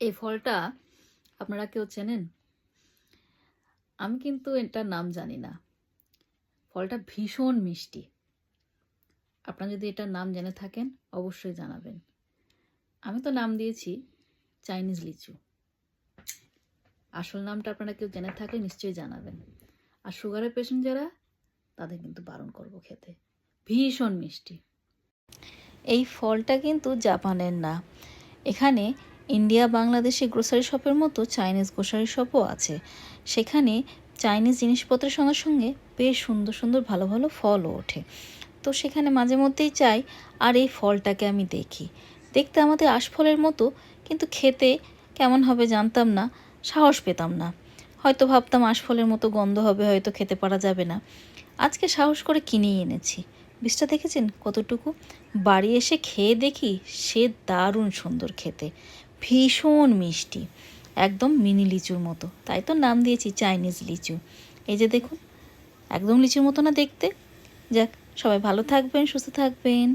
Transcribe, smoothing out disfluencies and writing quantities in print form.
এই ফলটা আপনারা কেউ চেনেন? আমি কিন্তু এটার নাম জানি না। ফলটা ভীষণ মিষ্টি। আপনারা যদি এটার নাম জেনে থাকেন অবশ্যই জানাবেন। আমি তো নাম দিয়েছি চাইনিজ লিচু। আসল নামটা আপনারা কেউ জেনে থাকলে নিশ্চয়ই জানাবেন। আর সুগারের পেশেন্ট যারা তাদের কিন্তু বারণ করব খেতে। ভীষণ মিষ্টি। এই ফলটা কিন্তু জাপানের না। এখানে ইন্ডিয়া বাংলাদেশি গ্রোসারি শপের মতো চাইনিজ গ্রোসারি শপও আছে। সেখানে চাইনিজ জিনিসপত্রের সঙ্গে সঙ্গে বেশ সুন্দর সুন্দর ভালো ভালো ফলও ওঠে। তো সেখানে মাঝে মধ্যেই যাই আর এই ফলটাকে আমি দেখি। দেখতে আমাদের আশফলের মতো, কিন্তু খেতে কেমন হবে জানতাম না, সাহস পেতাম না। হয়তো ভাবতাম আশফলের মতো গন্ধ হবে, হয়তো খেতে পারা যাবে না। আজকে সাহস করে কিনেই এনেছি। বীজটা দেখেছেন কতটুকু? বাড়ি এসে খেয়ে দেখি সে দারুণ সুন্দর খেতে, ভীষণ মিষ্টি, একদম মিনি লিচুর মতো। তাই তো নাম দিয়েছি চাইনিজ লিচু। এই যে দেখুন, একদম লিচুর মতো না দেখতে? যাক, সবাই ভালো থাকবেন, সুস্থ থাকবেন।